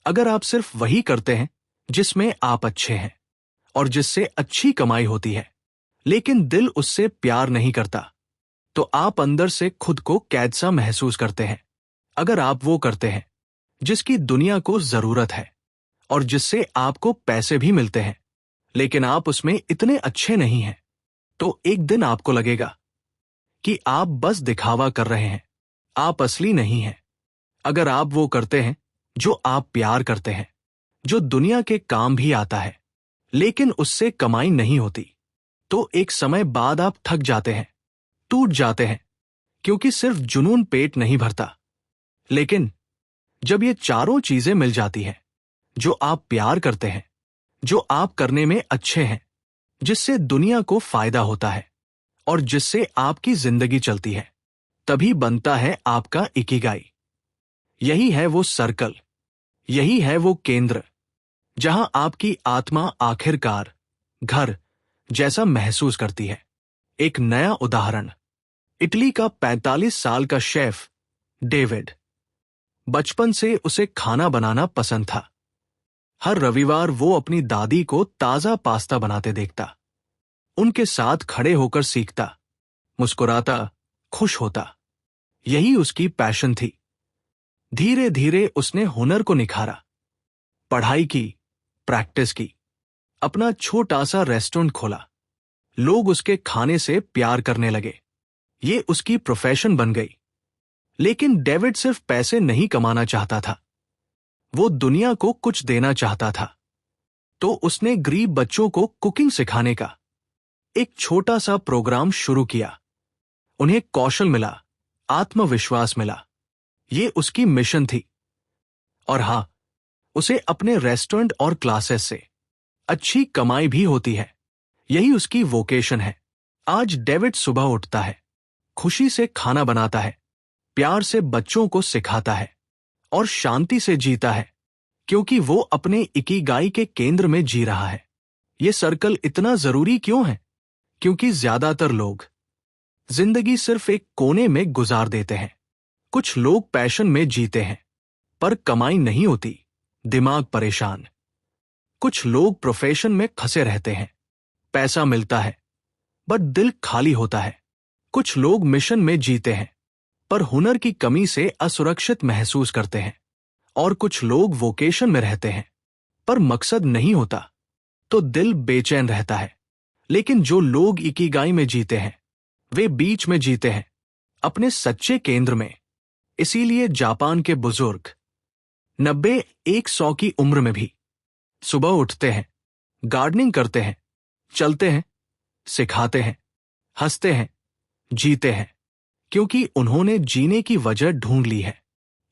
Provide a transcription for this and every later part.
अगर आप सिर्फ वही करते हैं जिसमें आप अच्छे हैं और जिससे अच्छी कमाई होती है, लेकिन दिल उससे प्यार नहीं करता, तो आप अंदर से खुद को कैद सा महसूस करते हैं। अगर आप वो करते हैं जिसकी दुनिया को जरूरत है और जिससे आपको पैसे भी मिलते हैं, लेकिन आप उसमें इतने अच्छे नहीं हैं, तो एक दिन आपको लगेगा कि आप बस दिखावा कर रहे हैं, आप असली नहीं हैं। अगर आप वो करते हैं जो आप प्यार करते हैं, जो दुनिया के काम भी आता है, लेकिन उससे कमाई नहीं होती, तो एक समय बाद आप थक जाते हैं, टूट जाते हैं, क्योंकि सिर्फ जुनून पेट नहीं भरता। लेकिन जब ये चारों चीजें मिल जाती हैं, जो आप प्यार करते हैं, जो आप करने में अच्छे हैं, जिससे दुनिया को फायदा होता है और जिससे आपकी जिंदगी चलती है, तभी बनता है आपका इकिगाई। यही है वो सर्कल, यही है वो केंद्र जहां आपकी आत्मा आखिरकार घर जैसा महसूस करती है। एक नया उदाहरण, इटली का 45 साल का शेफ डेविड। बचपन से उसे खाना बनाना पसंद था। हर रविवार वो अपनी दादी को ताजा पास्ता बनाते देखता, उनके साथ खड़े होकर सीखता, मुस्कुराता, खुश होता। यही उसकी पैशन थी। धीरे धीरे उसने हुनर को निखारा, पढ़ाई की, प्रैक्टिस की, अपना छोटा सा रेस्टोरेंट खोला। लोग उसके खाने से प्यार करने लगे, ये उसकी प्रोफेशन बन गई। लेकिन डेविड सिर्फ पैसे नहीं कमाना चाहता था, वो दुनिया को कुछ देना चाहता था। तो उसने गरीब बच्चों को कुकिंग सिखाने का एक छोटा सा प्रोग्राम शुरू किया। उन्हें कौशल मिला, आत्मविश्वास मिला। ये उसकी मिशन थी। और हां, उसे अपने रेस्टोरेंट और क्लासेस से अच्छी कमाई भी होती है। यही उसकी वोकेशन है। आज डेविड सुबह उठता है, खुशी से खाना बनाता है, प्यार से बच्चों को सिखाता है और शांति से जीता है, क्योंकि वो अपने इकिगाई के केंद्र में जी रहा है। ये सर्कल इतना जरूरी क्यों है? क्योंकि ज्यादातर लोग जिंदगी सिर्फ एक कोने में गुजार देते हैं। कुछ लोग पैशन में जीते हैं, पर कमाई नहीं होती, दिमाग परेशान। कुछ लोग प्रोफेशन में फंसे रहते हैं, पैसा मिलता है, बट दिल खाली होता है। कुछ लोग मिशन में जीते हैं, पर हुनर की कमी से असुरक्षित महसूस करते हैं। और कुछ लोग वोकेशन में रहते हैं, पर मकसद नहीं होता, तो दिल बेचैन रहता है। लेकिन जो लोग इकिगाई में जीते हैं, वे बीच में जीते हैं, अपने सच्चे केंद्र में। इसीलिए जापान के बुजुर्ग 90-100 की उम्र में भी सुबह उठते हैं, गार्डनिंग करते हैं, चलते हैं, सिखाते हैं, हंसते हैं, जीते हैं, क्योंकि उन्होंने जीने की वजह ढूंढ ली है।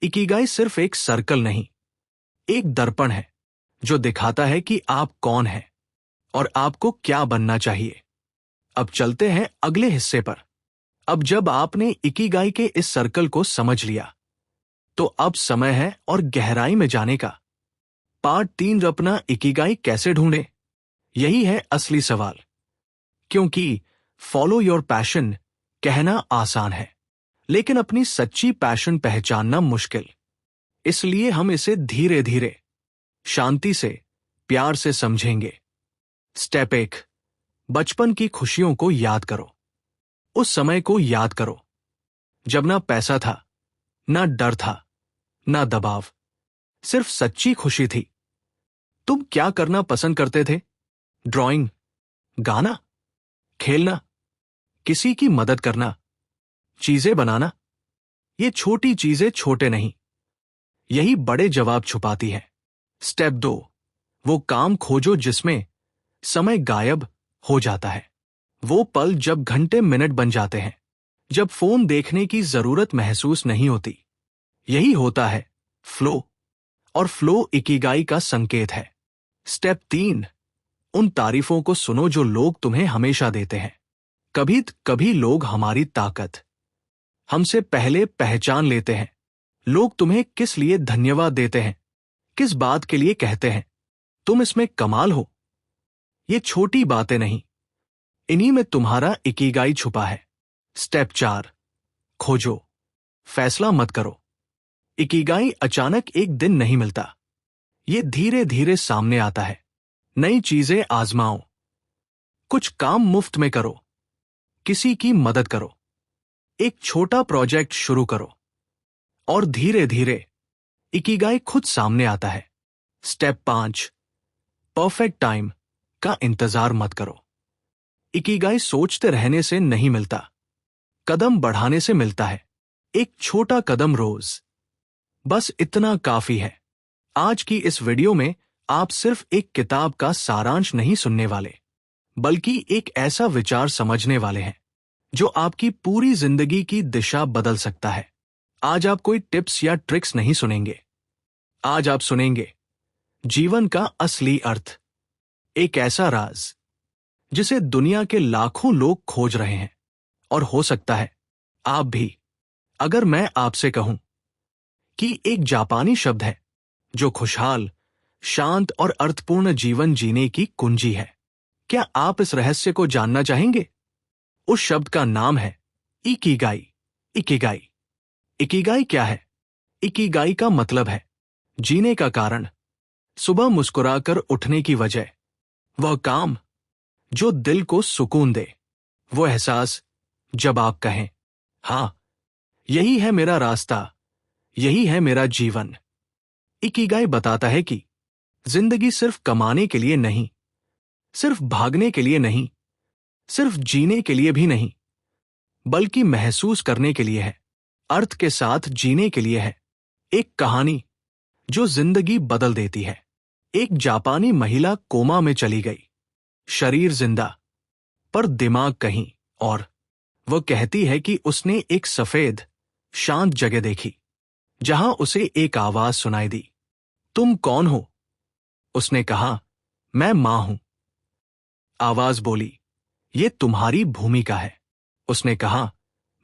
इकिगाई सिर्फ एक सर्कल नहीं, एक दर्पण है जो दिखाता है कि आप कौन हैं और आपको क्या बनना चाहिए। अब चलते हैं अगले हिस्से पर। अब जब आपने इकिगाई के इस सर्कल को समझ लिया, तो अब समय है और गहराई में जाने का। पार्ट 3, अपना इकिगाई कैसे ढूंढे, यही है असली सवाल। क्योंकि फॉलो योर पैशन कहना आसान है, लेकिन अपनी सच्ची पैशन पहचानना मुश्किल। इसलिए हम इसे धीरे धीरे, शांति से, प्यार से समझेंगे। स्टेप 1, बचपन की खुशियों को याद करो। उस समय को याद करो जब ना पैसा था, ना डर था, ना दबाव, सिर्फ सच्ची खुशी थी। तुम क्या करना पसंद करते थे? ड्राइंग, गाना, खेलना, किसी की मदद करना, चीजें बनाना। ये छोटी चीजें छोटे नहीं, यही बड़े जवाब छुपाती है। स्टेप 2, वो काम खोजो जिसमें समय गायब हो जाता है। वो पल जब घंटे मिनट बन जाते हैं, जब फोन देखने की जरूरत महसूस नहीं होती। यही होता है फ्लो, और फ्लो इकिगाई का संकेत है। स्टेप 3, उन तारीफों को सुनो जो लोग तुम्हें हमेशा देते हैं। कभी लोग हमारी ताकत हमसे पहले पहचान लेते हैं। लोग तुम्हें किस लिए धन्यवाद देते हैं, किस बात के लिए कहते हैं तुम इसमें कमाल हो। ये छोटी बातें नहीं, इन्हीं में तुम्हारा इकिगाई छुपा है। स्टेप 4, खोजो, फैसला मत करो। इकिगाई अचानक एक दिन नहीं मिलता, ये धीरे धीरे सामने आता है। नई चीजें आजमाओ, कुछ काम मुफ्त में करो, किसी की मदद करो, एक छोटा प्रोजेक्ट शुरू करो और धीरे धीरे इकिगाई खुद सामने आता है। स्टेप 5, परफेक्ट टाइम का इंतजार मत करो। इकिगाई सोचते रहने से नहीं मिलता, कदम बढ़ाने से मिलता है। एक छोटा कदम रोज, बस इतना काफी है। आज की इस वीडियो में आप सिर्फ एक किताब का सारांश नहीं सुनने वाले, बल्कि एक ऐसा विचार समझने वाले हैं जो आपकी पूरी जिंदगी की दिशा बदल सकता है। आज आप कोई टिप्स या ट्रिक्स नहीं सुनेंगे। आज आप सुनेंगे जीवन का असली अर्थ, एक ऐसा राज जिसे दुनिया के लाखों लोग खोज रहे हैं, और हो सकता है आप भी। अगर मैं आपसे कहूं कि एक जापानी शब्द है जो खुशहाल, शांत और अर्थपूर्ण जीवन जीने की कुंजी है, क्या आप इस रहस्य को जानना चाहेंगे? उस शब्द का नाम है इकिगाई। इकिगाई इकिगाई क्या है? इकिगाई का मतलब है जीने का कारण, सुबह मुस्कुराकर उठने की वजह, वह काम जो दिल को सुकून दे, वो एहसास जब आप कहें, हां, यही है मेरा रास्ता, यही है मेरा जीवन। इकिगाई बताता है कि जिंदगी सिर्फ कमाने के लिए नहीं, सिर्फ भागने के लिए नहीं, सिर्फ जीने के लिए भी नहीं, बल्कि महसूस करने के लिए है, अर्थ के साथ जीने के लिए है। एक कहानी जो जिंदगी बदल देती है। एक जापानी महिला कोमा में चली गई, शरीर जिंदा पर दिमाग कहीं और। वह कहती है कि उसने एक सफेद, शांत जगह देखी जहां उसे एक आवाज सुनाई दी, तुम कौन हो? उसने कहा, मैं मां हूं। आवाज बोली, ये तुम्हारी भूमिका है। उसने कहा,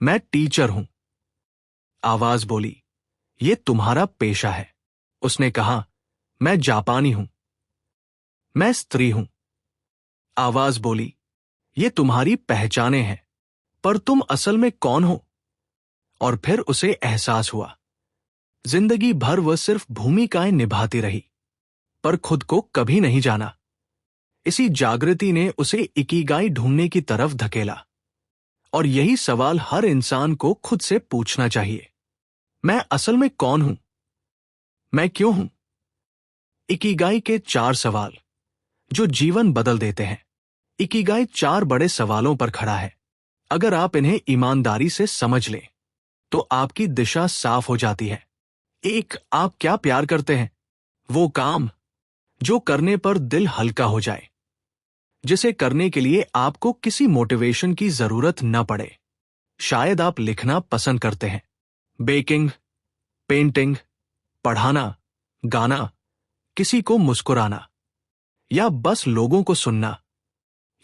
मैं टीचर हूं। आवाज बोली, ये तुम्हारा पेशा है। उसने कहा, मैं जापानी हूं। मैं स्त्री हूं। आवाज बोली, ये तुम्हारी पहचाने हैं, पर तुम असल में कौन हो? और फिर उसे एहसास हुआ, जिंदगी भर वह सिर्फ भूमिकाएं निभाती रही, पर खुद को कभी नहीं जाना। इसी जागृति ने उसे इकिगाई ढूंढने की तरफ धकेला। और यही सवाल हर इंसान को खुद से पूछना चाहिए, मैं असल में कौन हूं? मैं क्यों हूं? इकिगाई के 4 सवाल जो जीवन बदल देते हैं। इकिगाई 4 बड़े सवालों पर खड़ा है। अगर आप इन्हें ईमानदारी से समझ लें तो आपकी दिशा साफ हो जाती है। 1, आप क्या प्यार करते हैं? वो काम जो करने पर दिल हल्का हो जाए, जिसे करने के लिए आपको किसी मोटिवेशन की जरूरत न पड़े। शायद आप लिखना पसंद करते हैं, बेकिंग, पेंटिंग, पढ़ाना, गाना, किसी को मुस्कुराना, या बस लोगों को सुनना।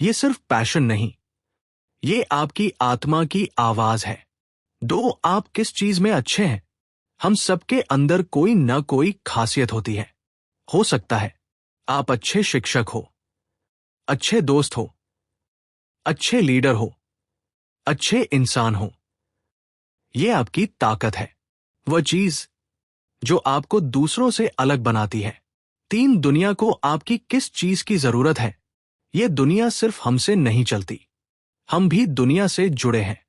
ये सिर्फ पैशन नहीं, ये आपकी आत्मा की आवाज है। 2, आप किस चीज में अच्छे हैं? हम सबके अंदर कोई न कोई खासियत होती है। हो सकता है आप अच्छे शिक्षक हो, अच्छे दोस्त हो, अच्छे लीडर हो, अच्छे इंसान हो। ये आपकी ताकत है, वह चीज जो आपको दूसरों से अलग बनाती है। 3, दुनिया को आपकी किस चीज की जरूरत है? ये दुनिया सिर्फ हमसे नहीं चलती, हम भी दुनिया से जुड़े हैं।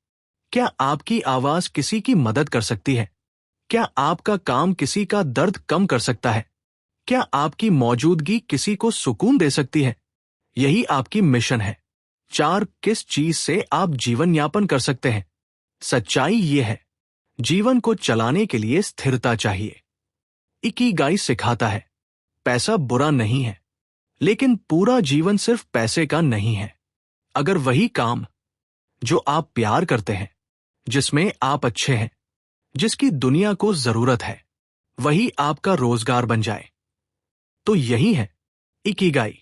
क्या आपकी आवाज किसी की मदद कर सकती है? क्या आपका काम किसी का दर्द कम कर सकता है? क्या आपकी मौजूदगी किसी को सुकून दे सकती है? यही आपकी मिशन है। 4, किस चीज से आप जीवन यापन कर सकते हैं? सच्चाई ये है, जीवन को चलाने के लिए स्थिरता चाहिए। इकिगाई सिखाता है, पैसा बुरा नहीं है, लेकिन पूरा जीवन सिर्फ पैसे का नहीं है। अगर वही काम जो आप प्यार करते हैं, जिसमें आप अच्छे हैं, जिसकी दुनिया को जरूरत है, वही आपका रोजगार बन जाए, तो यही है इकिगाई।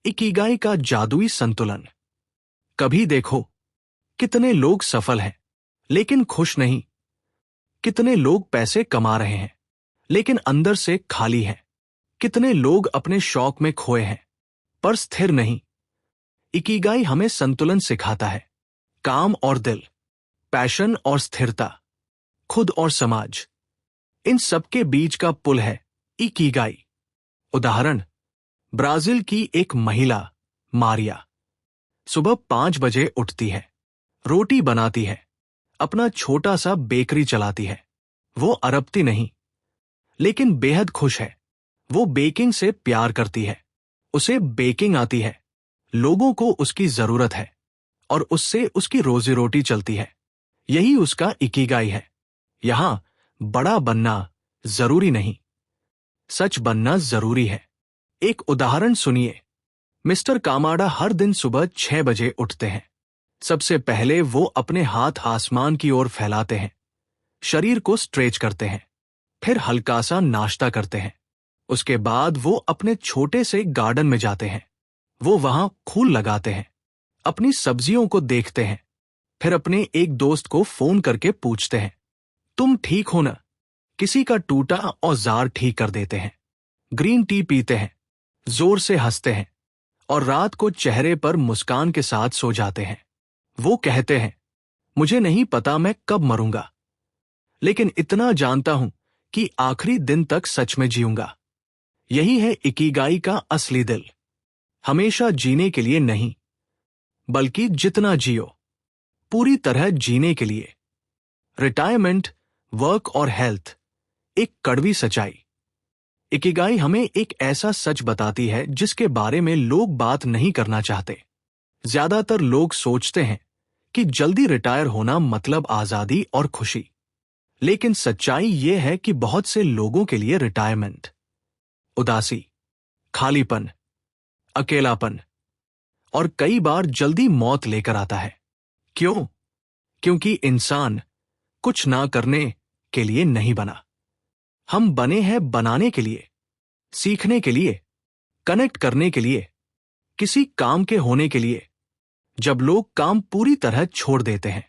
इकिगाई का जादुई संतुलन। कभी देखो, कितने लोग सफल हैं लेकिन खुश नहीं, कितने लोग पैसे कमा रहे हैं लेकिन अंदर से खाली हैं, कितने लोग अपने शौक में खोए हैं पर स्थिर नहीं। इकिगाई हमें संतुलन सिखाता है, काम और दिल, पैशन और स्थिरता, खुद और समाज, इन सबके बीच का पुल है इकिगाई। उदाहरण, ब्राजील की एक महिला मारिया सुबह 5 बजे उठती है, रोटी बनाती है, अपना छोटा सा बेकरी चलाती है। वो अरबती नहीं, लेकिन बेहद खुश है। वो बेकिंग से प्यार करती है, उसे बेकिंग आती है, लोगों को उसकी जरूरत है और उससे उसकी रोजी रोटी चलती है। यही उसका इकिगाई है। यहां बड़ा बनना जरूरी नहीं, सच बनना जरूरी है। एक उदाहरण सुनिए। मिस्टर कामाडा हर दिन सुबह 6 बजे उठते हैं। सबसे पहले वो अपने हाथ आसमान की ओर फैलाते हैं, शरीर को स्ट्रेच करते हैं, फिर हल्का सा नाश्ता करते हैं। उसके बाद वो अपने छोटे से गार्डन में जाते हैं। वो वहां फूल लगाते हैं, अपनी सब्जियों को देखते हैं, फिर अपने एक दोस्त को फोन करके पूछते हैं, तुम ठीक हो ना? किसी का टूटा औजार ठीक कर देते हैं। ग्रीन टी पीते हैं, जोर से हंसते हैं और रात को चेहरे पर मुस्कान के साथ सो जाते हैं। वो कहते हैं, मुझे नहीं पता मैं कब मरूंगा, लेकिन इतना जानता हूं कि आखिरी दिन तक सच में जीऊंगा। यही है इकिगाई का असली दिल। हमेशा जीने के लिए नहीं, बल्कि जितना जियो पूरी तरह जीने के लिए। रिटायरमेंट, वर्क और हेल्थ, एक कड़वी सच्चाई। इकिगाई हमें एक ऐसा सच बताती है जिसके बारे में लोग बात नहीं करना चाहते। ज्यादातर लोग सोचते हैं कि जल्दी रिटायर होना मतलब आजादी और खुशी, लेकिन सच्चाई यह है कि बहुत से लोगों के लिए रिटायरमेंट उदासी, खालीपन, अकेलापन और कई बार जल्दी मौत लेकर आता है। क्यों? क्योंकि इंसान कुछ ना करने के लिए नहीं बना। हम बने हैं बनाने के लिए, सीखने के लिए, कनेक्ट करने के लिए, किसी काम के होने के लिए। जब लोग काम पूरी तरह छोड़ देते हैं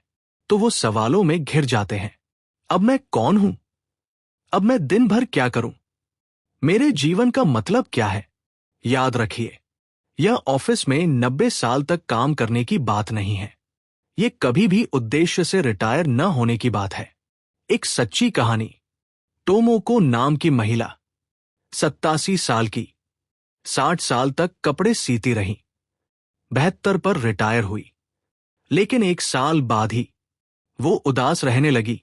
तो वो सवालों में घिर जाते हैं। अब मैं कौन हूं? अब मैं दिन भर क्या करूं? मेरे जीवन का मतलब क्या है? याद रखिए, यह ऑफिस में 90 साल तक काम करने की बात नहीं है। यह कभी भी उद्देश्य से रिटायर न होने की बात है। एक सच्ची कहानी। टोमोको नाम की महिला 87 साल की 60 साल तक कपड़े सीती रही। 72 पर रिटायर हुई, लेकिन 1 साल बाद ही वो उदास रहने लगी,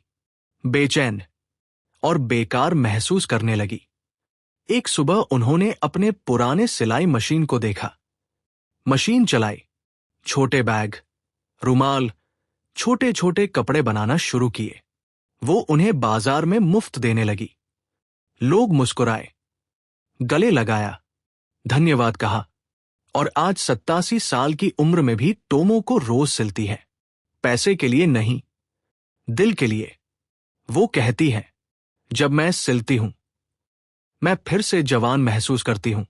बेचैन और बेकार महसूस करने लगी। एक सुबह उन्होंने अपने पुराने सिलाई मशीन को देखा। मशीन चलाई, छोटे बैग, रुमाल, छोटे छोटे कपड़े बनाना शुरू किए। वो उन्हें बाजार में मुफ्त देने लगी। लोग मुस्कुराए, गले लगाया, धन्यवाद कहा और आज 87 साल की उम्र में भी टोमो को रोज सिलती है। पैसे के लिए नहीं, दिल के लिए। वो कहती है, जब मैं सिलती हूं मैं फिर से जवान महसूस करती हूं।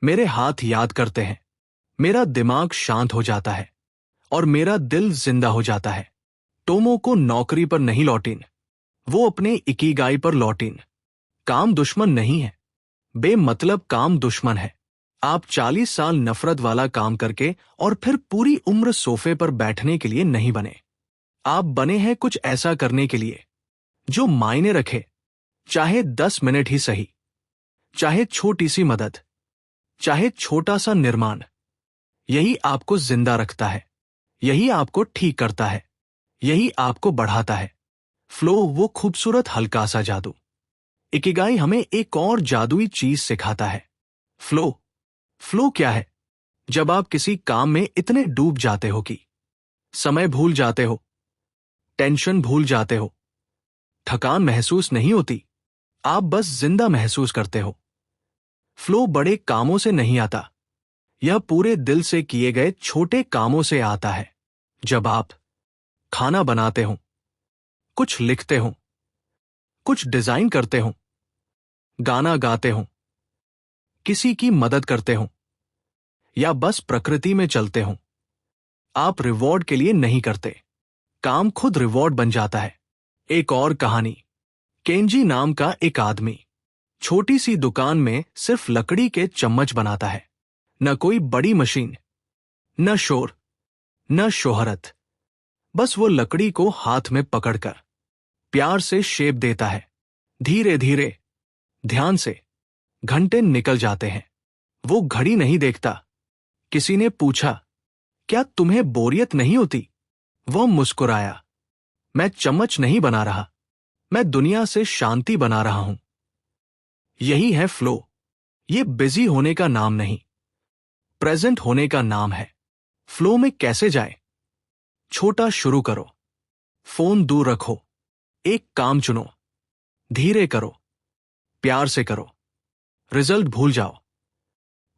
मेरे हाथ याद करते हैं, मेरा दिमाग शांत हो जाता है और मेरा दिल जिंदा हो जाता है। टोमो को नौकरी पर नहीं लौटीन, वो अपने इकिगाई पर लौटीन। काम दुश्मन नहीं है, बेमतलब काम दुश्मन है। आप 40 साल नफरत वाला काम करके और फिर पूरी उम्र सोफे पर बैठने के लिए नहीं बने। आप बने हैं कुछ ऐसा करने के लिए जो मायने रखे, चाहे 10 मिनट ही सही, चाहे छोटी सी मदद, चाहे छोटा सा निर्माण। यही आपको जिंदा रखता है, यही आपको ठीक करता है, यही आपको बढ़ाता है। फ्लो, वो खूबसूरत हल्का सा जादू। इकिगाई हमें एक और जादुई चीज सिखाता है, फ्लो। फ्लो क्या है? जब आप किसी काम में इतने डूब जाते हो कि समय भूल जाते हो, टेंशन भूल जाते हो, थकान महसूस नहीं होती, आप बस जिंदा महसूस करते हो। फ्लो बड़े कामों से नहीं आता, यह पूरे दिल से किए गए छोटे कामों से आता है। जब आप खाना बनाते हो, कुछ लिखते हो, कुछ डिजाइन करते हो, गाना गाते हो, किसी की मदद करते हो या बस प्रकृति में चलते हो, आप रिवॉर्ड के लिए नहीं करते, काम खुद रिवॉर्ड बन जाता है। एक और कहानी। केंजी नाम का एक आदमी छोटी सी दुकान में सिर्फ लकड़ी के चम्मच बनाता है। न कोई बड़ी मशीन, न शोर, न शोहरत, बस वो लकड़ी को हाथ में पकड़कर प्यार से शेप देता है, धीरे धीरे, ध्यान से, घंटे निकल जाते हैं। वो घड़ी नहीं देखता। किसी ने पूछा, क्या तुम्हें बोरियत नहीं होती? वो मुस्कुराया, मैं चम्मच नहीं बना रहा, मैं दुनिया से शांति बना रहा हूं। यही है फ्लो। ये बिजी होने का नाम नहीं, प्रेजेंट होने का नाम है। फ्लो में कैसे जाए? छोटा शुरू करो, फोन दूर रखो, एक काम चुनो, धीरे करो, प्यार से करो, रिजल्ट भूल जाओ,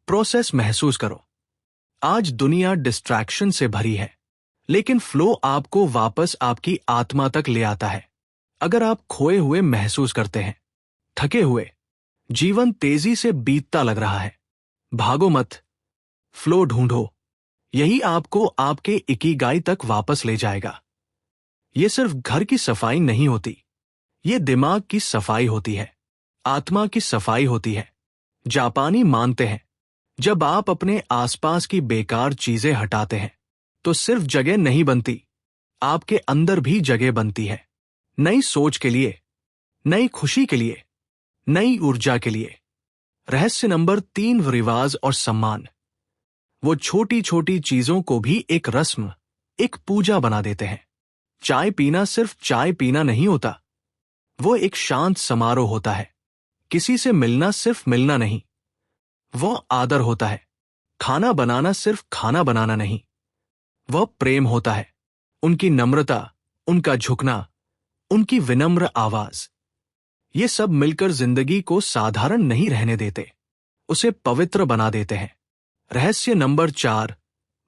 प्रोसेस महसूस करो। आज दुनिया डिस्ट्रैक्शन से भरी है, लेकिन फ्लो आपको वापस आपकी आत्मा तक ले आता है। अगर आप खोए हुए महसूस करते हैं, थके हुए, जीवन तेजी से बीतता लग रहा है, भागो मत, फ्लो ढूंढो। यही आपको आपके इकिगाई तक वापस ले जाएगा। ये सिर्फ घर की सफाई नहीं होती, ये दिमाग की सफाई होती है, आत्मा की सफाई होती है। जापानी मानते हैं, जब आप अपने आसपास की बेकार चीजें हटाते हैं तो सिर्फ जगह नहीं बनती, आपके अंदर भी जगह बनती है। नई सोच के लिए, नई खुशी के लिए, नई ऊर्जा के लिए। रहस्य नंबर 3, रिवाज और सम्मान। वो छोटी छोटी चीजों को भी एक रस्म, एक पूजा बना देते हैं। चाय पीना सिर्फ चाय पीना नहीं होता, वो एक शांत समारोह होता है। किसी से मिलना सिर्फ मिलना नहीं, वो आदर होता है। खाना बनाना सिर्फ खाना बनाना नहीं, वह प्रेम होता है। उनकी नम्रता, उनका झुकना, उनकी विनम्र आवाज, ये सब मिलकर जिंदगी को साधारण नहीं रहने देते, उसे पवित्र बना देते हैं। रहस्य नंबर 4,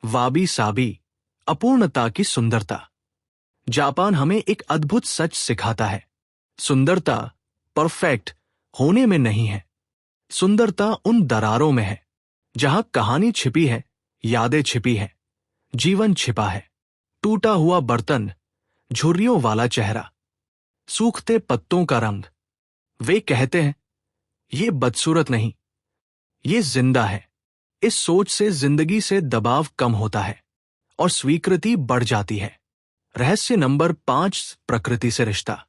वाबी साबी, अपूर्णता की सुंदरता। जापान हमें एक अद्भुत सच सिखाता है, सुंदरता परफेक्ट होने में नहीं है, सुंदरता उन दरारों में है जहां कहानी छिपी है, यादें छिपी है, जीवन छिपा है। टूटा हुआ बर्तन, झुर्रियों वाला चेहरा, सूखते पत्तों का रंग। वे कहते हैं, ये बदसूरत नहीं, ये जिंदा है। इस सोच से जिंदगी से दबाव कम होता है और स्वीकृति बढ़ जाती है। रहस्य नंबर 5, प्रकृति से रिश्ता।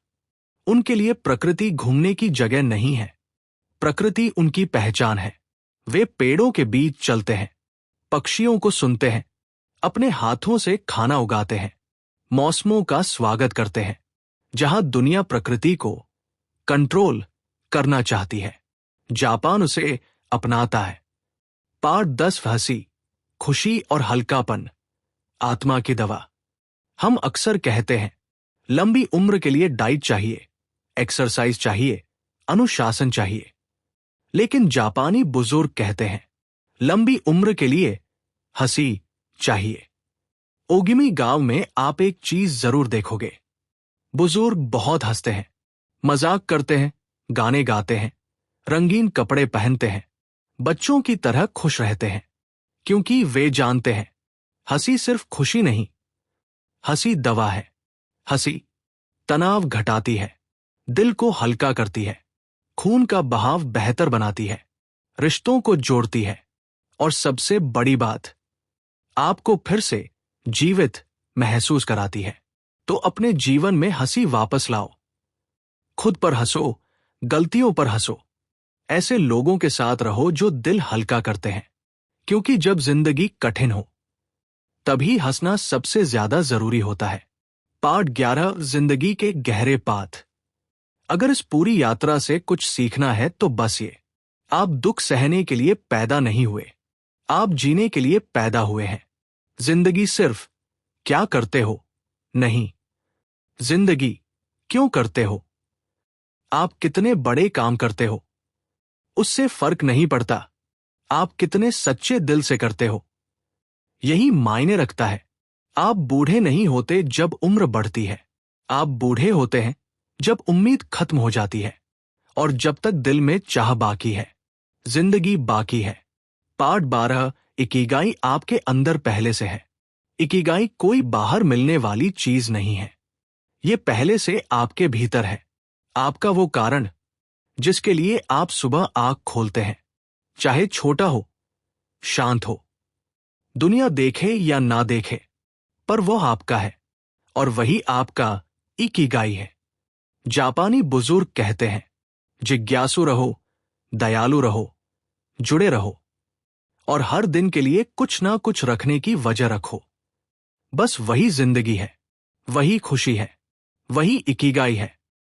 उनके लिए प्रकृति घूमने की जगह नहीं है, प्रकृति उनकी पहचान है। वे पेड़ों के बीच चलते हैं, पक्षियों को सुनते हैं, अपने हाथों से खाना उगाते हैं, मौसमों का स्वागत करते हैं। जहां दुनिया प्रकृति को कंट्रोल करना चाहती है, जापान उसे अपनाता है। पार्ट 10, हंसी, खुशी और हल्कापन, आत्मा की दवा। हम अक्सर कहते हैं, लंबी उम्र के लिए डाइट चाहिए, एक्सरसाइज चाहिए, अनुशासन चाहिए। लेकिन जापानी बुजुर्ग कहते हैं, लंबी उम्र के लिए हंसी चाहिए। ओगिमी गांव में आप एक चीज जरूर देखोगे, बुजुर्ग बहुत हंसते हैं, मजाक करते हैं, गाने गाते हैं, रंगीन कपड़े पहनते हैं, बच्चों की तरह खुश रहते हैं, क्योंकि वे जानते हैं, हंसी सिर्फ खुशी नहीं, हंसी दवा है। हंसी तनाव घटाती है, दिल को हल्का करती है, खून का बहाव बेहतर बनाती है, रिश्तों को जोड़ती है, और सबसे बड़ी बात, आपको फिर से जीवित महसूस कराती है। तो अपने जीवन में हंसी वापस लाओ। खुद पर हंसो, गलतियों पर हंसो, ऐसे लोगों के साथ रहो जो दिल हल्का करते हैं, क्योंकि जब जिंदगी कठिन हो तभी हंसना सबसे ज्यादा जरूरी होता है। पार्ट 11, जिंदगी के गहरे पाठ। अगर इस पूरी यात्रा से कुछ सीखना है तो बस ये, आप दुख सहने के लिए पैदा नहीं हुए, आप जीने के लिए पैदा हुए हैं। जिंदगी सिर्फ क्या करते हो नहीं, जिंदगी क्यों करते हो, आप कितने बड़े काम करते हो, उससे फर्क नहीं पड़ता, आप कितने सच्चे दिल से करते हो, यही मायने रखता है। आप बूढ़े नहीं होते जब उम्र बढ़ती है, आप बूढ़े होते हैं जब उम्मीद खत्म हो जाती है, और जब तक दिल में चाह बाकी है, जिंदगी बाकी है। पार्ट 12, इकिगाई आपके अंदर पहले से है। इकिगाई कोई बाहर मिलने वाली चीज नहीं है, ये पहले से आपके भीतर है। आपका वो कारण जिसके लिए आप सुबह आंख खोलते हैं, चाहे छोटा हो, शांत हो, दुनिया देखे या ना देखे, पर वो आपका है, और वही आपका इकिगाई है। जापानी बुजुर्ग कहते हैं, जिज्ञासु रहो, दयालु रहो, जुड़े रहो और हर दिन के लिए कुछ ना कुछ रखने की वजह रखो। बस वही जिंदगी है, वही खुशी है, वही इकिगाई है।